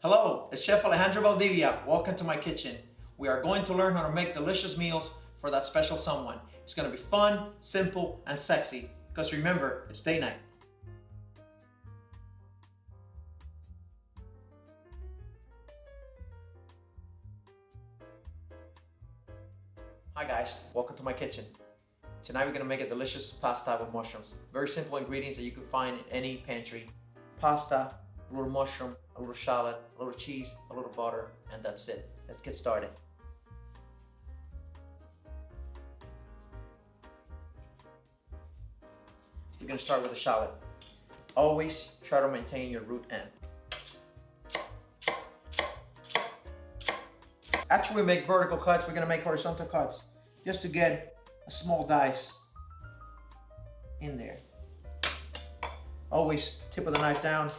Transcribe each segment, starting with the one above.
Hello, it's Chef Alejandro Valdivia. Welcome to my kitchen. We are going to learn how to make delicious meals for that special someone. It's going to be fun, simple, and sexy. Because remember, it's date night. Hi guys, welcome to my kitchen. Tonight we're going to make a delicious pasta with mushrooms. Very simple ingredients that you can find in any pantry. Pasta, a little mushroom, a little shallot, a little cheese, a little butter, and that's it. Let's get started. We're going to start with the shallot. Always try to maintain your root end. After we make vertical cuts, we're going to make horizontal cuts just to get a small dice in there. Always tip of the knife down.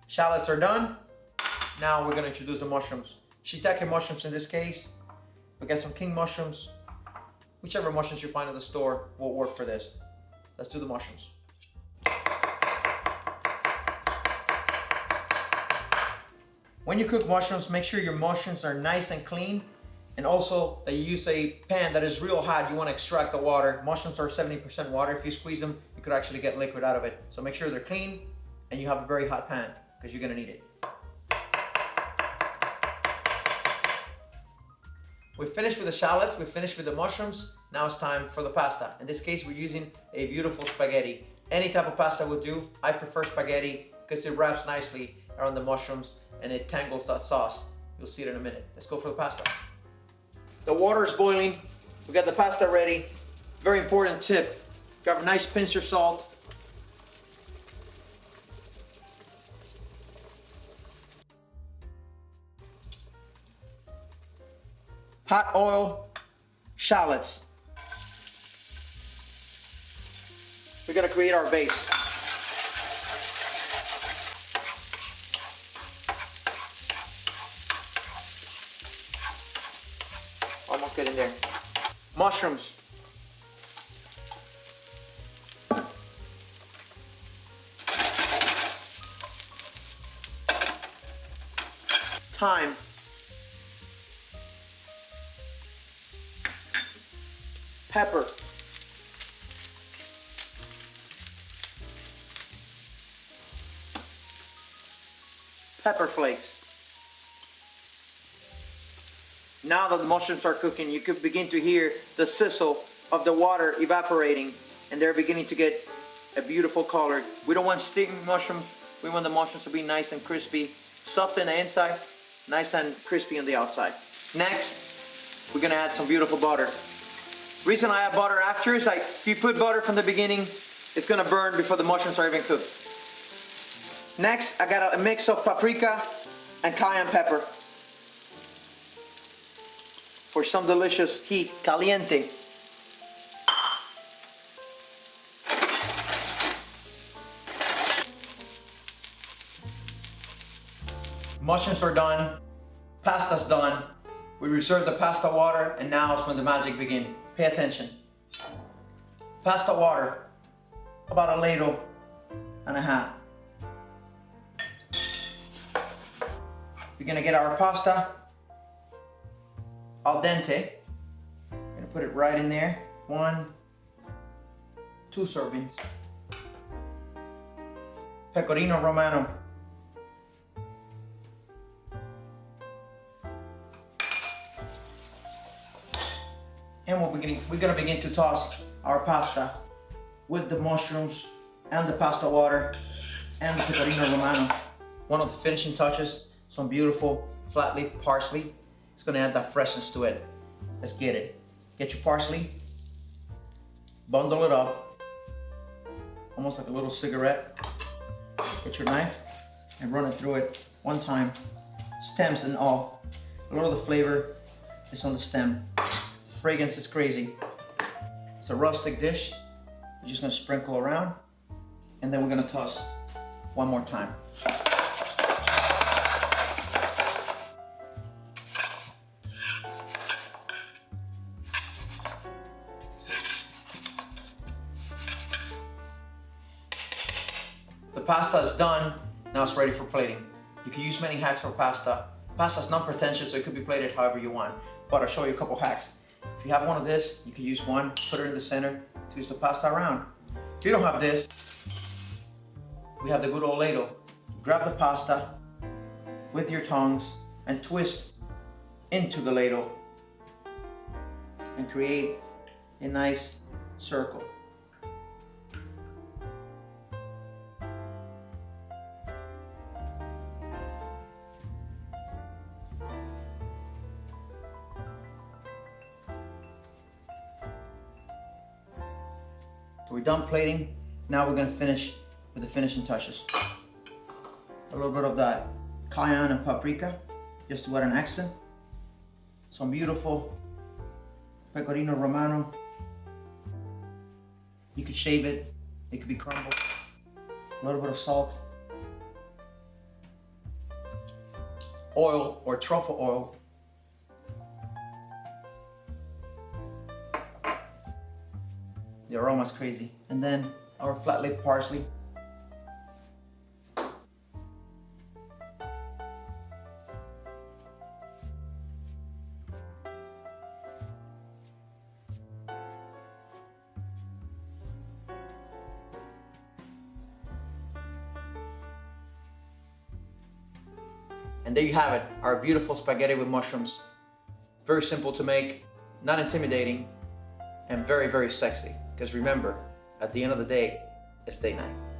Shallots are done. Now we're going to introduce the mushrooms. Shiitake mushrooms in this case. We got some king mushrooms. Whichever mushrooms you find at the store will work for this. Let's do the mushrooms. When you cook mushrooms, make sure your mushrooms are nice and clean, and also that you use a pan that is real hot. You want to extract the water. Mushrooms are 70% water. If you squeeze them, you could actually get liquid out of it. So make sure they're clean and you have a very hot pan because you're going to need it. We finished with the shallots, we finished with the mushrooms. Now it's time for the pasta. In this case, we're using a beautiful spaghetti. Any type of pasta will do. I prefer spaghetti because it wraps nicely around the mushrooms and it tangles that sauce. You'll see it in a minute. Let's go for the pasta. The water is boiling. We got the pasta ready. Very important tip. Grab a nice pinch of salt. Hot oil, shallots. We're gonna create our base. Almost getting there. Mushrooms. Thyme. Pepper. Pepper flakes. Now that the mushrooms are cooking, you could begin to hear the sizzle of the water evaporating, and they're beginning to get a beautiful color. We don't want steaming mushrooms. We want the mushrooms to be nice and crispy, soft on the inside, nice and crispy on the outside. Next, we're gonna add some beautiful butter. Reason I add butter after is like if you put butter from the beginning, it's gonna burn before the mushrooms are even cooked. Next, I got a mix of paprika and cayenne pepper for some delicious heat, caliente. Mushrooms are done, pasta's done. We reserve the pasta water, and now is when the magic begins. Pay attention. Pasta water, about a ladle and a half. We're gonna get our pasta al dente. Gonna put it right in there. 1, 2 servings. Pecorino Romano. And we're gonna begin to toss our pasta with the mushrooms and the pasta water and the Pecorino Romano. One of the finishing touches, some beautiful flat leaf parsley. It's gonna add that freshness to it. Let's get it. Get your parsley, bundle it up, almost like a little cigarette. Get your knife and run it through it one time, stems and all. A lot of the flavor is on the stem. Fragrance is crazy. It's a rustic dish. You're just gonna sprinkle around, and then we're gonna toss one more time. pasta is done, now it's ready for plating. You can use many hacks for pasta. Pasta's non-pretentious, so it could be plated however you want. But I'll show you a couple hacks. If you have one of this, you can use one, put it in the center, twist the pasta around. If you don't have this, we have the good old ladle. Grab the pasta with your tongs and twist into the ladle and create a nice circle. So we're done plating. Now we're gonna finish with the finishing touches. A little bit of that cayenne and paprika, just to add an accent. Some beautiful Pecorino Romano. You could shave it, it could be crumbled. A little bit of salt. Oil or truffle oil. The aroma's crazy. And then our flat leaf parsley. And there you have it, our beautiful spaghetti with mushrooms. Very simple to make, not intimidating, and very, very sexy. Because remember, at the end of the day, it's date night.